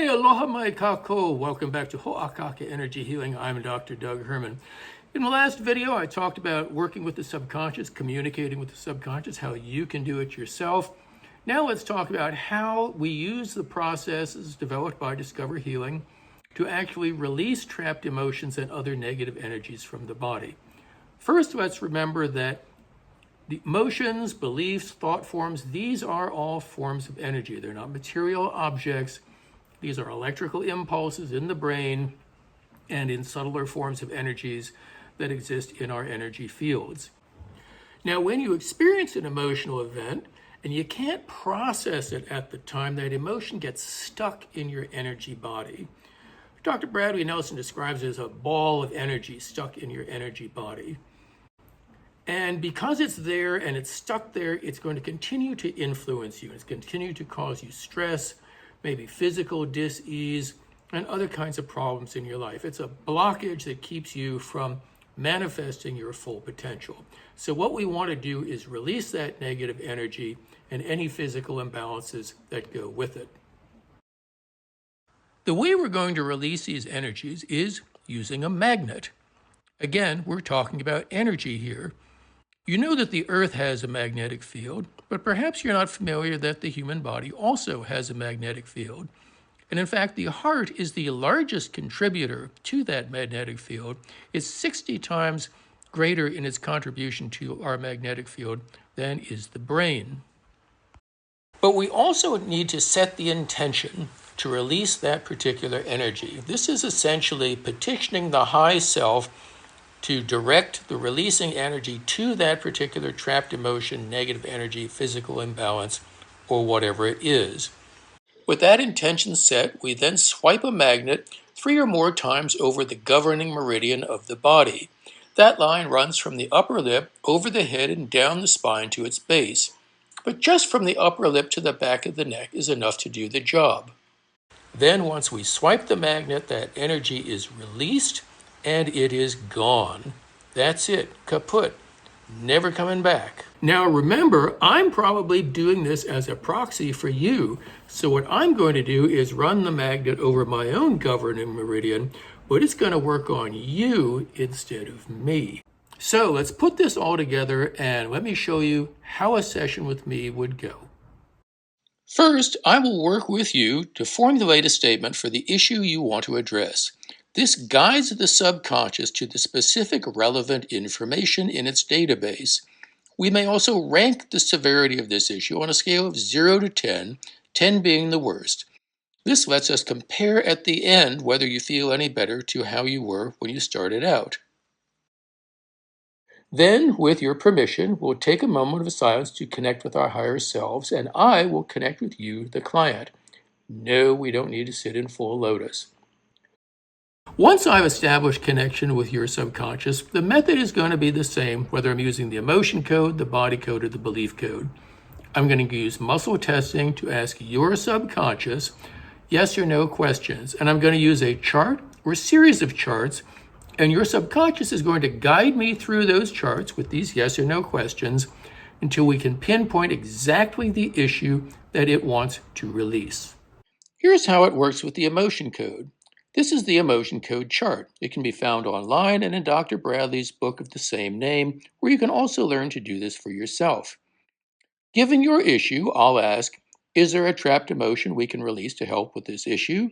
Hey, aloha mai kako. Welcome back to Ho'akaka Energy Healing. I'm Dr. Doug Herman. In the last video, I talked about working with the subconscious, communicating with the subconscious, how you can do it yourself. Now let's talk about how we use the processes developed by Discover Healing to actually release trapped emotions and other negative energies from the body. First, let's remember that the emotions, beliefs, thought forms, these are all forms of energy. They're not material objects. These are electrical impulses in the brain and in subtler forms of energies that exist in our energy fields. Now, when you experience an emotional event and you can't process it at the time, that emotion gets stuck in your energy body. Dr. Bradley Nelson describes it as a ball of energy stuck in your energy body. And because it's there and it's stuck there, it's going to continue to influence you. It's continue to cause you stress, maybe physical dis-ease, and other kinds of problems in your life. It's a blockage that keeps you from manifesting your full potential. So what we want to do is release that negative energy and any physical imbalances that go with it. The way we're going to release these energies is using a magnet. Again, we're talking about energy here. You know that the Earth has a magnetic field, but perhaps you're not familiar that the human body also has a magnetic field. And in fact, the heart is the largest contributor to that magnetic field. It's 60 times greater in its contribution to our magnetic field than is the brain. But we also need to set the intention to release that particular energy. This is essentially petitioning the high self to direct the releasing energy to that particular trapped emotion, negative energy, physical imbalance, or whatever it is. With that intention set, we then swipe a magnet 3 or more times over the governing meridian of the body. That line runs from the upper lip over the head and down the spine to its base. But just from the upper lip to the back of the neck is enough to do the job. Then once we swipe the magnet, that energy is released and it is gone. That's it, kaput, never coming back. Now remember, I'm probably doing this as a proxy for you. So what I'm going to do is run the magnet over my own governing meridian, but it's going to work on you instead of me. So let's put this all together and let me show you how a session with me would go. First, I will work with you to formulate a statement for the issue you want to address. This guides the subconscious to the specific relevant information in its database. We may also rank the severity of this issue on a scale of 0 to 10, 10 being the worst. This lets us compare at the end whether you feel any better to how you were when you started out. Then, with your permission, we'll take a moment of silence to connect with our higher selves, and I will connect with you, the client. No, we don't need to sit in full lotus. Once I've established connection with your subconscious, the method is going to be the same whether I'm using the emotion code, the body code, or the belief code. I'm going to use muscle testing to ask your subconscious yes or no questions, and I'm going to use a chart or a series of charts, and your subconscious is going to guide me through those charts with these yes or no questions until we can pinpoint exactly the issue that it wants to release. Here's how it works with the emotion code. This is the emotion code chart. It can be found online and in Dr. Bradley's book of the same name, where you can also learn to do this for yourself. Given your issue, I'll ask, is there a trapped emotion we can release to help with this issue?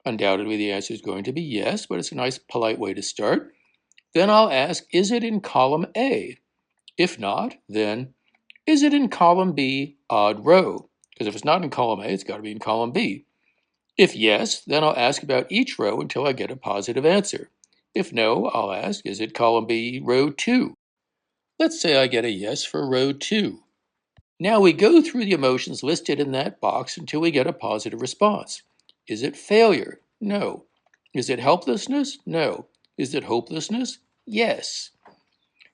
Undoubtedly, the answer is going to be yes, but it's a nice, polite way to start. Then I'll ask, is it in column A? If not, then is it in column B, odd row? Because if it's not in column A, it's got to be in column B. If yes, then I'll ask about each row until I get a positive answer. If no, I'll ask, is it column B, row 2? Let's say I get a yes for row 2. Now we go through the emotions listed in that box until we get a positive response. Is it failure? No. Is it helplessness? No. Is it hopelessness? Yes.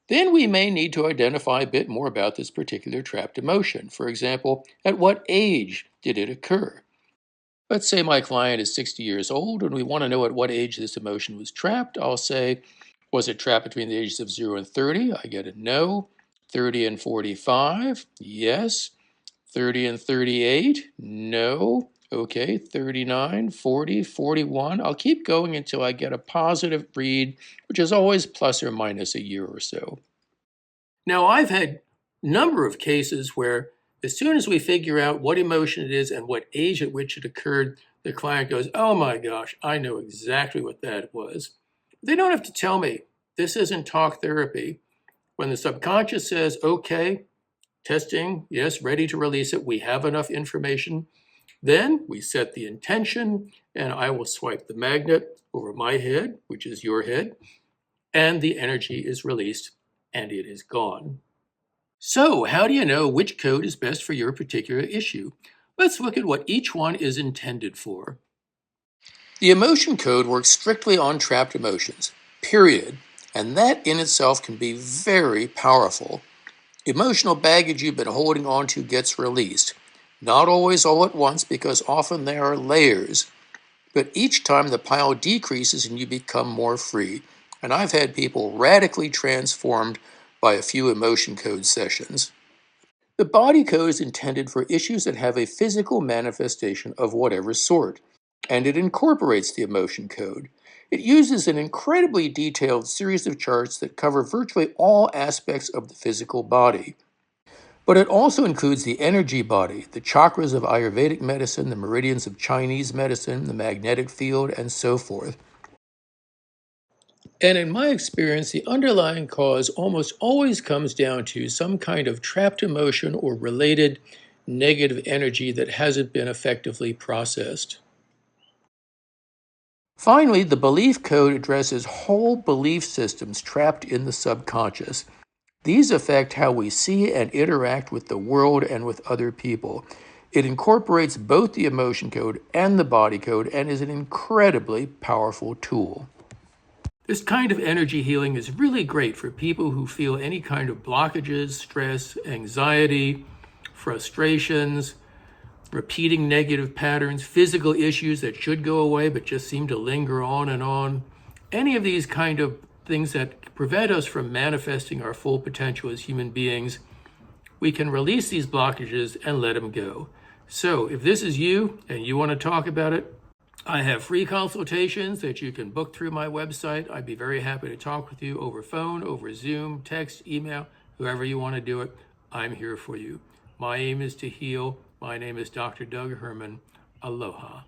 Then we may need to identify a bit more about this particular trapped emotion. For example, at what age did it occur? Let's say my client is 60 years old and we want to know at what age this emotion was trapped. I'll say, was it trapped between the ages of 0 and 30? I get a no. 30 and 45? Yes. 30 and 38? No. Okay, 39, 40, 41. I'll keep going until I get a positive read, which is always plus or minus a year or so. Now, I've had a number of cases where as soon as we figure out what emotion it is and what age at which it occurred, the client goes, "Oh my gosh, I know exactly what that was." They don't have to tell me. This isn't talk therapy. When the subconscious says, "Okay, testing, yes, ready to release it, we have enough information," then we set the intention, and I will swipe the magnet over my head, which is your head, and the energy is released and it is gone. So, how do you know which code is best for your particular issue? Let's look at what each one is intended for. The emotion code works strictly on trapped emotions, period, and that in itself can be very powerful. Emotional baggage you've been holding on to gets released. Not always all at once, because often there are layers, but each time the pile decreases and you become more free. And I've had people radically transformed by a few emotion code sessions. The body code is intended for issues that have a physical manifestation of whatever sort, and it incorporates the emotion code. It uses an incredibly detailed series of charts that cover virtually all aspects of the physical body. But it also includes the energy body, the chakras of Ayurvedic medicine, the meridians of Chinese medicine, the magnetic field, and so forth. And in my experience, the underlying cause almost always comes down to some kind of trapped emotion or related negative energy that hasn't been effectively processed. Finally, the belief code addresses whole belief systems trapped in the subconscious. These affect how we see and interact with the world and with other people. It incorporates both the emotion code and the body code and is an incredibly powerful tool. This kind of energy healing is really great for people who feel any kind of blockages, stress, anxiety, frustrations, repeating negative patterns, physical issues that should go away but just seem to linger on and on. Any of these kind of things that prevent us from manifesting our full potential as human beings, we can release these blockages and let them go. So if this is you and you want to talk about it, I have free consultations that you can book through my website. I'd be very happy to talk with you over phone, over Zoom, text, email, however you want to do it. I'm here for you. My aim is to heal. My name is Dr. Doug Herman. Aloha.